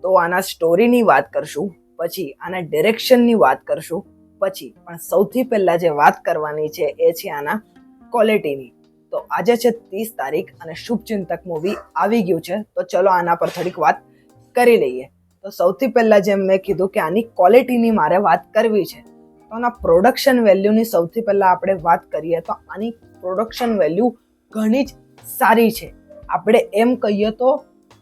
તો આના સ્ટોરીની વાત કરશું, પછી આના ડિરેક્શનની વાત કરશું, પછી પણ સૌથી પહેલા જે વાત કરવાની છે એ છે આના ક્વોલિટીની. તો આજે છે 30 તારીખ અને શુભચિંતક મૂવી આવી ગયું છે, તો ચલો આના પર થોડીક વાત કરી લઈએ. તો સૌથી પહેલા જેમ મેં કીધું કે આની ક્વોલિટીની મારે વાત કરવી છે, તો આના પ્રોડક્શન વેલ્યુની સૌથી પહેલા આપણે વાત કરીએ તો આની પ્રોડક્શન વેલ્યુ ઘણી જ સારી છે. આપણે એમ કહીએ તો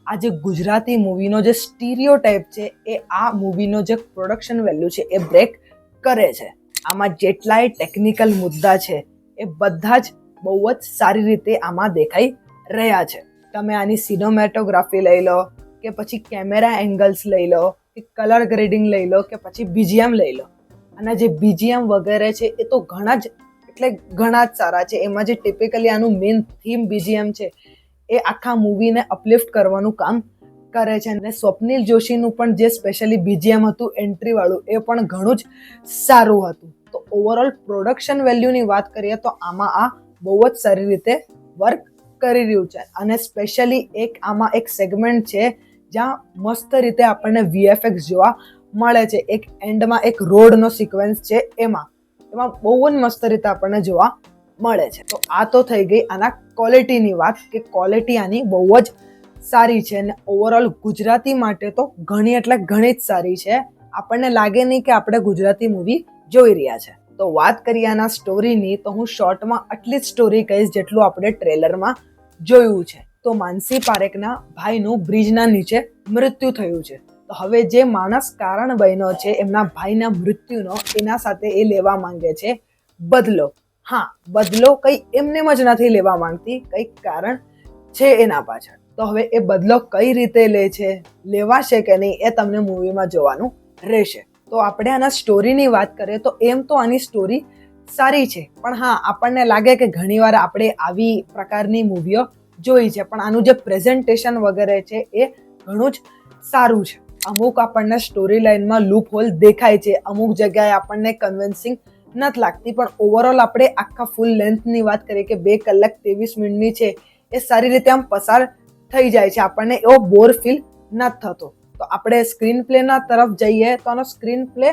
આ જે ગુજરાતી મૂવીનો જે સ્ટીરિયોટાઇપ છે એ આ મૂવીનો જે પ્રોડક્શન વેલ્યુ છે એ બ્રેક કરે છે. આમાં જેટલાય ટેકનિકલ મુદ્દા છે એ બધા જ બહુ જ સારી રીતે આમાં દેખાઈ રહ્યા છે. તમે આની સિનેમેટોગ્રાફી લઈ લો કે પછી કેમેરા એંગલ્સ લઈ લો કે કલર ગ્રેડિંગ લઈ લો કે પછી બીજીએમ લઈ લો, અને જે બીજીએમ વગેરે છે એ તો ઘણા જ સારા છે. એમાં જે ટિપિકલી આનું મેઇન થીમ બીજીએમ છે એ આખા મૂવીને અપલિફ્ટ કરવાનું કામ કરે છે. અને સ્વપ્નિલ જોશીનું પણ જે સ્પેશિયલી બીજીએમ હતું એન્ટ્રી વાળું એ પણ ઘણું જ સારું હતું. તો ઓવરઓલ પ્રોડક્શન વેલ્યુની વાત કરીએ તો આમાં આ બહુ જ સારી રીતે વર્ક કરી રહ્યું છે. અને સ્પેશિયલી આમાં એક સેગમેન્ટ છે જ્યાં મસ્ત રીતે આપણને વીએફએક્સ જોવા મળે છે. એક એન્ડમાં એક રોડનો સિક્વન્સ છે, એમાં બહુ જ મસ્ત રીતે આપણને જોવા મળે છે. તો આ તો થઈ ગઈ આના ક્વોલિટીની વાત કે ક્વોલિટી આની બહુ જ સારી છે. અને ઓવરઓલ ગુજરાતી માટે તો ઘણી જ સારી છે. આપણને લાગે નહીં કે આપણે ગુજરાતી મૂવી જોઈ રહ્યા છે. તો વાત કરીએ આના સ્ટોરીની, તો હું શોર્ટમાં આટલી જ સ્ટોરી કહીશ જેટલું આપણે ટ્રેલરમાં જોયું છે. તો માનસી પારેખના ભાઈનું બ્રિજના નીચે મૃત્યુ થયું છે. તો હવે જે માણસ કારણ બન્યો છે એમના ભાઈના મૃત્યુનો, એના સાથે એ લેવા માંગે છે બદલો. હા, બદલો કઈ એમને જ નથી લેવા માંગતી, કઈક કારણ છે એના પાછળ. તો હવે એ બદલો કઈ રીતે લે છે, લેવાશે કે નહીં, એ તમને મૂવીમાં જોવાનું રહેશે. તો આપણે આના સ્ટોરીની વાત કરીએ તો એમ તો આની સ્ટોરી સારી છે, પણ હા, આપણને લાગે કે ઘણીવાર આપણે આવી પ્રકારની મૂવીઓ જોઈ છે, પણ આનું જે પ્રેઝન્ટેશન વગેરે છે એ ઘણું જ સારું છે. અમુક આપણને સ્ટોરી લાઇનમાં લૂપ હોલ દેખાય છે, અમુક જગ્યાએ આપણને કન્વિન્સિંગ નથી લાગતી, પણ ઓવરઓલ આપણે આખા ફૂલ લેન્થની વાત કરીએ કે 2 કલાક 23 મિનિટની છે, એ સારી રીતે આમ પસાર થઈ જાય છે. આપણને એવો બોર ફીલ નથી થતો. તો આપણે સ્ક્રીન પ્લેના તરફ જઈએ તો આનો સ્ક્રીન પ્લે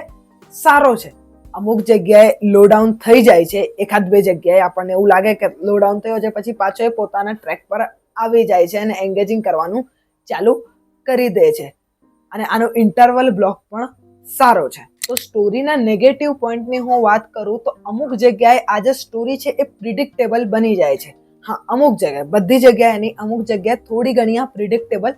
સારો છે. અમુક જગ્યાએ લો ડાઉન થઈ જાય છે, 1-2 જગ્યાએ આપણને એવું લાગે કે લો ડાઉન થયો છે, પછી પાછો એ પોતાના ટ્રેક પર આવી જાય છે અને એન્ગેજિંગ કરવાનું ચાલુ કરી દે છે. અને આનો ઇન્ટરવલ બ્લોક પણ સારો છે. તો સ્ટોરીના નેગેટિવ પોઈન્ટની હું વાત કરું તો અમુક જગ્યાએ આ જે સ્ટોરી છે એ પ્રિડિક્ટેબલ બની જાય છે. હા, અમુક જગ્યાએ, બધી જગ્યાએ નહીં, અમુક જગ્યાએ થોડી ઘણી આ પ્રિડિક્ટેબલ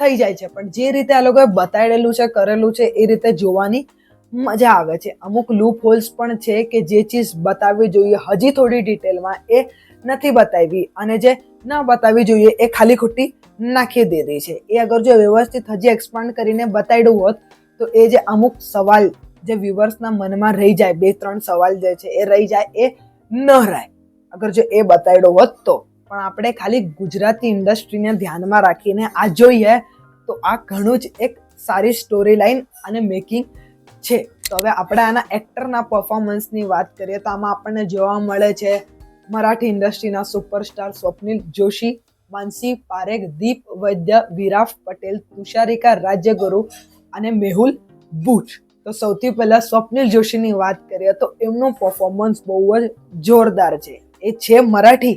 થઈ જાય છે, પણ જે રીતે આ લોકોએ બતાડેલું છે, કરેલું છે, એ રીતે જોવાની મજા આવે છે. અમુક લૂપ હોલ્સ પણ છે કે જે ચીજ બતાવવી જોઈએ હજી થોડી ડિટેલમાં એ નથી બતાવી, અને જે ના બતાવવી જોઈએ એ ખાલી ખોટી નાખી દીધી છે. એ અગર જો વ્યવસ્થિત હજી એક્સપાન્ડ કરીને બતાડ્યું હોત તો એ જે અમુક સવાલ જે વ્યુઅર્સના મનમાં રહી જાય, 2-3 સવાલ જે છે એ રહી જાય, એ ન રહે અગર જો એ બતાડ્યો હોત તો. પણ આપણે ખાલી ગુજરાતી ઇન્ડસ્ટ્રીને ધ્યાનમાં રાખીને આ જોઈએ તો આ ઘણું જ એક સારી સ્ટોરી લાઈન અને મેકિંગ છે. તો હવે આપણે આના એક્ટરના પરફોર્મન્સની વાત કરીએ તો આમાં આપણને જોવા મળે છે મરાઠી ઇન્ડસ્ટ્રીના સુપરસ્ટાર સ્વપ્નિલ જોશી, માનસી પારેખ, દીપ વૈદ્ય, વિરાફ પટેલ, તુષારિકા રાજ્યગુરુ અને મેહુલ બુચ. તો સૌથી પહેલા સ્વપ્નિલ જોશીની વાત કરીએ તો એમનું પરફોર્મન્સ બહુ જ જોરદાર છે. એ છે મરાઠી,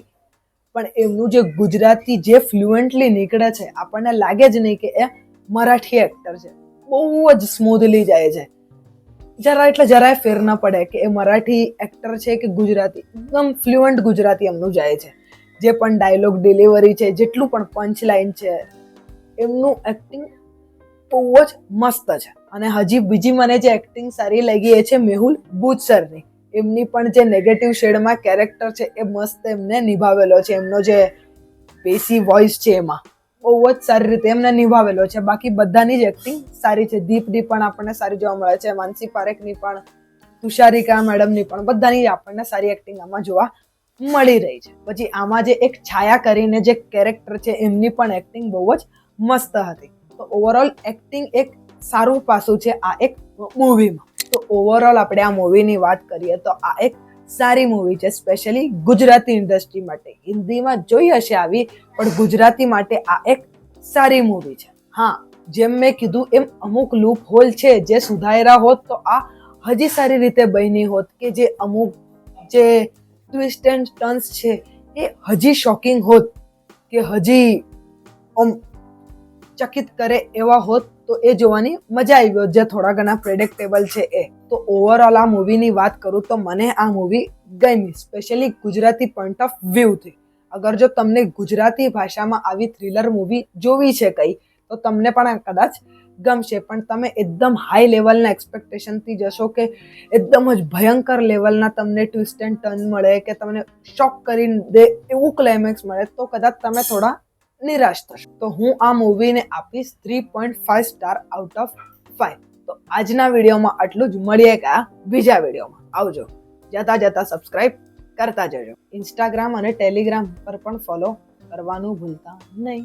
પણ એમનું જે ગુજરાતી જે ફ્લુએન્ટલી નીકળે છે, આપણને લાગે જ નહીં કે એ મરાઠી એક્ટર છે. બહુ જ સ્મૂધલી જાય છે, જરાય ફેર ન પડે કે એ મરાઠી એક્ટર છે કે ગુજરાતી. એકદમ ફ્લુઅન્ટ ગુજરાતી એમનું જાય છે. જે પણ ડાયલોગ ડિલિવરી છે, જેટલું પણ પંચ લાઈન છે, એમનું એક્ટિંગ બહુ જ મસ્ત છે. અને હજી બીજી મને જે એક્ટિંગ સારી લાગી એ છે મેહુલ બુચ સરની. એમની પણ જે નેગેટિવ શેડમાં કેરેક્ટર છે એ મસ્ત એમને નિભાવેલો છે. એમનો જે બેસી વોઇસ છે એમાં બહુ જ સારી રીતે એમને નિભાવેલો છે. બાકી બધાની જ એક્ટિંગ સારી છે. દીપની પણ આપણને સારી જોવા મળે છે, માનસી પારેખની પણ, તુષારિકા મેડમની પણ, બધાની આપણને સારી એક્ટિંગ આમાં જોવા મળી રહી છે. પછી આમાં જે એક છાયા કરીને જે કેરેક્ટર છે એમની પણ એક્ટિંગ બહુ જ મસ્ત હતી. તો ઓવરઓલ એક્ટિંગ એક સારું પાસું છે આ એક મૂવીમાં. તો ઓવરઓલ આપણે આ મૂવીની વાત કરીએ તો આ એક સારી મૂવી છે, સ્પેશિયલી ગુજરાતી ઇન્ડસ્ટ્રી માટે. હિન્દીમાં જોઈ હશે આવી, પણ ગુજરાતી માટે આ એક સારી મૂવી છે. હા, જેમ મેં કીધું એમ અમુક લૂપ હોલ છે જે સુધાર્યા હોત તો આ હજી સારી રીતે બની હોત, કે જે અમુક જે ટ્વિસ્ટ એન્ડ ટર્ન્સ છે એ હજી શોકિંગ હોત, કે હજી ચકિત કરે એવા હોત તો એ જોવાની મજા આવી હોત, જે થોડા ઘણા પ્રેડિક્ટેબલ છે એ. તો ઓવરઓલ આ મૂવીની વાત કરું તો મને આ મૂવી ગમી, સ્પેશિયલી ગુજરાતી પોઈન્ટ ઓફ વ્યૂથી. અગર જો તમને ગુજરાતી ભાષામાં આવી થ્રિલર મૂવી જોવી છે કઈ, તો તમને પણ કદાચ ગમશે. પણ તમે એકદમ હાઈ લેવલના એક્સપેક્ટેશનથી જશો કે એકદમ જ ભયંકર લેવલના તમને ટ્વિસ્ટ એન્ડ ટર્ન મળે, કે તમને શોક કરી દે એવું ક્લાઇમેક્સ મળે, તો કદાચ તમે થોડા નિરાશ થશો. તો હું આ મૂવીને આપીશ 3.5 સ્ટાર આઉટ ઓફ 5. તો આજના વિડીયોમાં આટલું જ. મળીએ કે બીજા વિડીયોમાં. આવજો. જતા સબસ્ક્રાઇબ કરતા જજો. ઇન્સ્ટાગ્રામ અને ટેલિગ્રામ પર પણ ફોલો કરવાનું ભૂલતા નહીં.